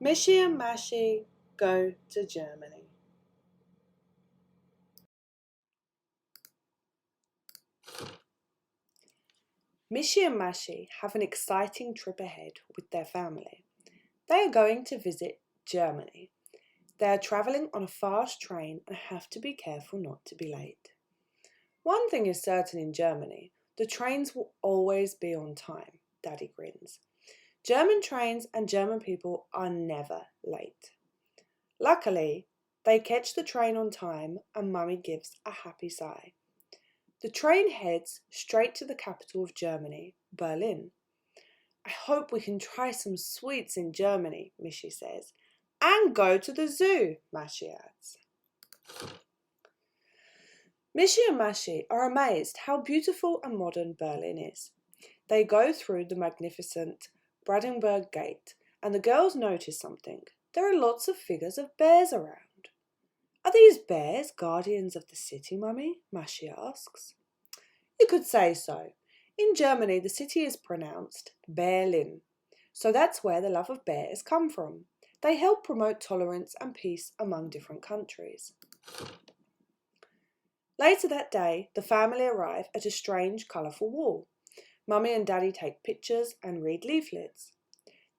Mishi and Mashi go to Germany. Mishi and Mashi have an exciting trip ahead with their family. They are going to visit Germany. They are travelling on a fast train and have to be careful not to be late. One thing is certain in Germany, the trains will always be on time, Daddy grins. German trains and German people are never late. Luckily, they catch the train on time and Mummy gives a happy sigh. The train heads straight to the capital of Germany, Berlin. I hope we can try some sweets in Germany, Mishi says, and go to the zoo, Mashi adds. Mishi and Mashi are amazed how beautiful and modern Berlin is. They go through the magnificent Brandenburg Gate and the girls notice something. There are lots of figures of bears around. Are these bears guardians of the city, Mummy? Mashi asks. You could say so. In Germany, the city is pronounced Berlin, so that's where the love of bears come from. They help promote tolerance and peace among different countries. Later that day, the family arrive at a strange, colourful wall. Mummy and Daddy take pictures and read leaflets.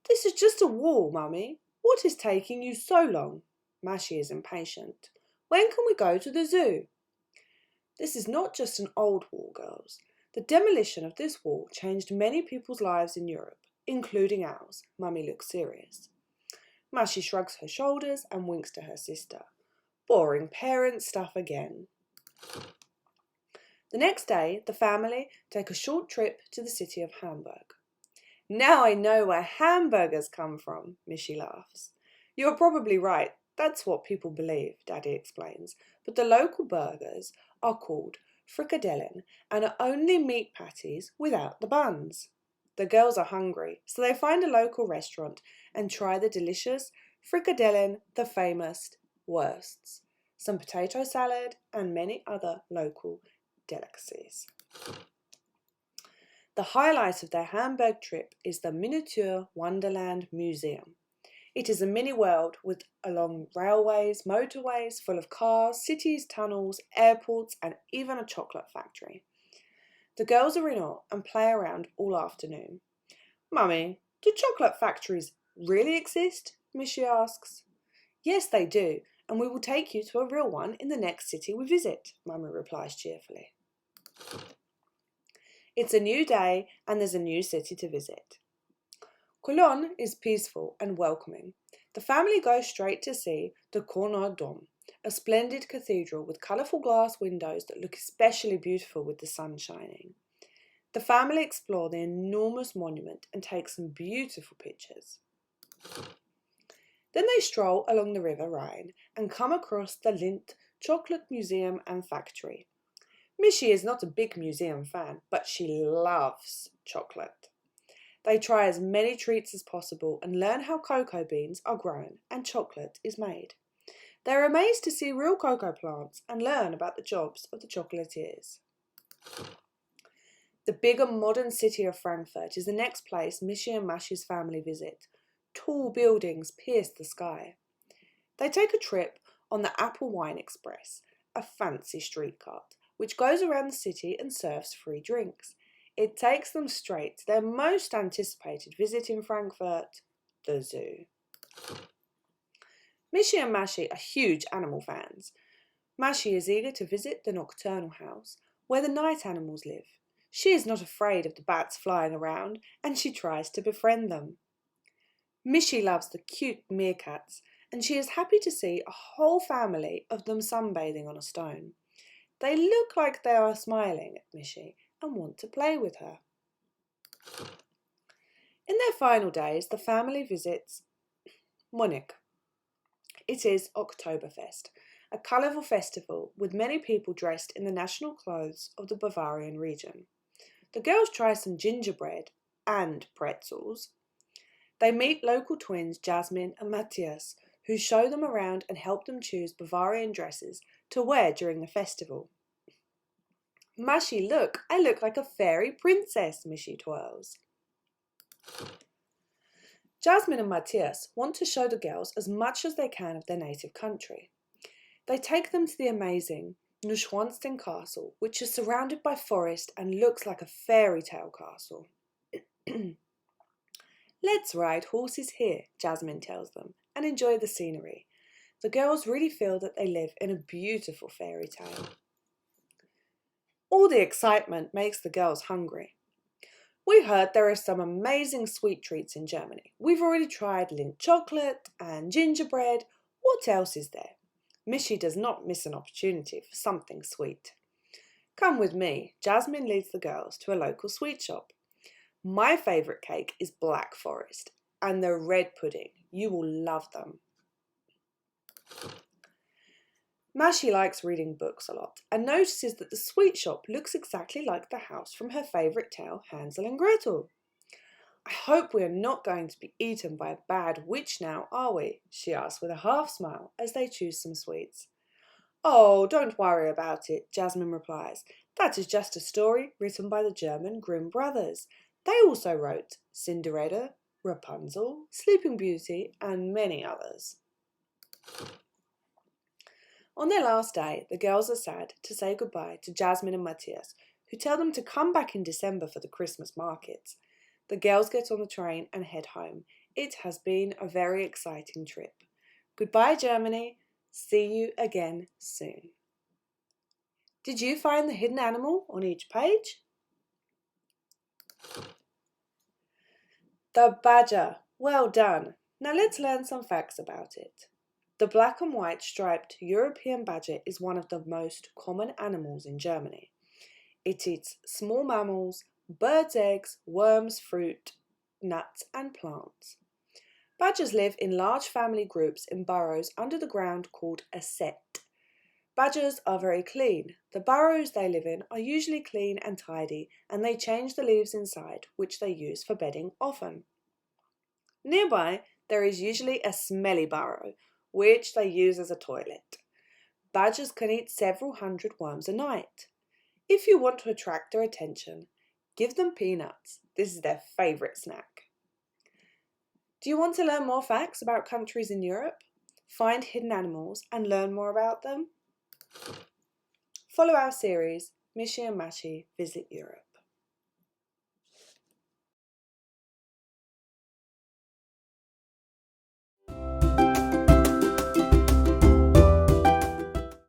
This is just a wall, Mummy. What is taking you so long? Mashi is impatient. When can we go to the zoo? This is not just an old wall, girls. The demolition of this wall changed many people's lives in Europe, including ours. Mummy looks serious. Mashi shrugs her shoulders and winks to her sister. Boring parent stuff again. The next day, the family take a short trip to the city of Hamburg. Now I know where hamburgers come from, Mishi laughs. You're probably right. That's what people believe, Daddy explains. But the local burgers are called frikadellen and are only meat patties without the buns. The girls are hungry, so they find a local restaurant and try the delicious frikadellen, the famous wursts, some potato salad and many other local delicacies. The highlight of their Hamburg trip is the Miniature Wunderland Museum. It is a mini world along railways, motorways, full of cars, cities, tunnels, airports, and even a chocolate factory. The girls are in awe and play around all afternoon. Mummy, do chocolate factories really exist? Mishi asks. Yes, they do, and we will take you to a real one in the next city we visit, Mummy replies cheerfully. It's a new day and there's a new city to visit. Cologne is peaceful and welcoming. The family goes straight to see the Corner Dom, a splendid cathedral with colourful glass windows that look especially beautiful with the sun shining. The family explore the enormous monument and take some beautiful pictures. Then they stroll along the River Rhine and come across the Lindt Chocolate Museum and Factory. Mishi is not a big museum fan, but she loves chocolate. They try as many treats as possible and learn how cocoa beans are grown and chocolate is made. They are amazed to see real cocoa plants and learn about the jobs of the chocolatiers. The big and modern city of Frankfurt is the next place Mishi and Mashi's family visit. Tall buildings pierce the sky. They take a trip on the Apple Wine Express, a fancy street cart, which goes around the city and serves free drinks. It takes them straight to their most anticipated visit in Frankfurt, the zoo. Mishi and Mashi are huge animal fans. Mashi is eager to visit the nocturnal house, where the night animals live. She is not afraid of the bats flying around, and she tries to befriend them. Mishi loves the cute meerkats, and she is happy to see a whole family of them sunbathing on a stone. They look like they are smiling at Mishi and want to play with her. In their final days, the family visits Munich. It is Oktoberfest, a colourful festival with many people dressed in the national clothes of the Bavarian region. The girls try some gingerbread and pretzels. They meet local twins Jasmine and Matthias, who show them around and help them choose Bavarian dresses to wear during the festival. Mashi, look, I look like a fairy princess, Mishi twirls. Jasmine and Matthias want to show the girls as much as they can of their native country. They take them to the amazing Neuschwanstein Castle, which is surrounded by forest and looks like a fairy tale castle. Let's ride horses here, Jasmine tells them, and enjoy the scenery. The girls really feel that they live in a beautiful fairy tale. All the excitement makes the girls hungry. We heard there are some amazing sweet treats in Germany. We've already tried Lindt chocolate and gingerbread. What else is there? Mishi does not miss an opportunity for something sweet. Come with me. Jasmine leads the girls to a local sweet shop. My favourite cake is Black Forest and the red pudding. You will love them. Mashi likes reading books a lot and notices that the sweet shop looks exactly like the house from her favourite tale, Hansel and Gretel. I hope we are not going to be eaten by a bad witch now, are we? She asks with a half smile as they choose some sweets. Oh, don't worry about it, Jasmine replies. That is just a story written by the German Grimm brothers. They also wrote Cinderella, Rapunzel, Sleeping Beauty, and many others. On their last day, the girls are sad to say goodbye to Jasmine and Matthias, who tell them to come back in December for the Christmas markets. The girls get on the train and head home. It has been a very exciting trip. Goodbye, Germany. See you again soon. Did you find the hidden animal on each page? The badger. Well done. Now let's learn some facts about it. The black and white striped European badger is one of the most common animals in Germany. It eats small mammals, birds' eggs, worms, fruit, nuts, and plants. Badgers live in large family groups in burrows under the ground called a set. Badgers are very clean. The burrows they live in are usually clean and tidy, and they change the leaves inside, which they use for bedding often. Nearby, there is usually a smelly burrow, which they use as a toilet. Badgers can eat several hundred worms a night. If you want to attract their attention, give them peanuts. This is their favourite snack. Do you want to learn more facts about countries in Europe? Find hidden animals and learn more about them? Follow our series, Mishi and Mashi Visit Europe.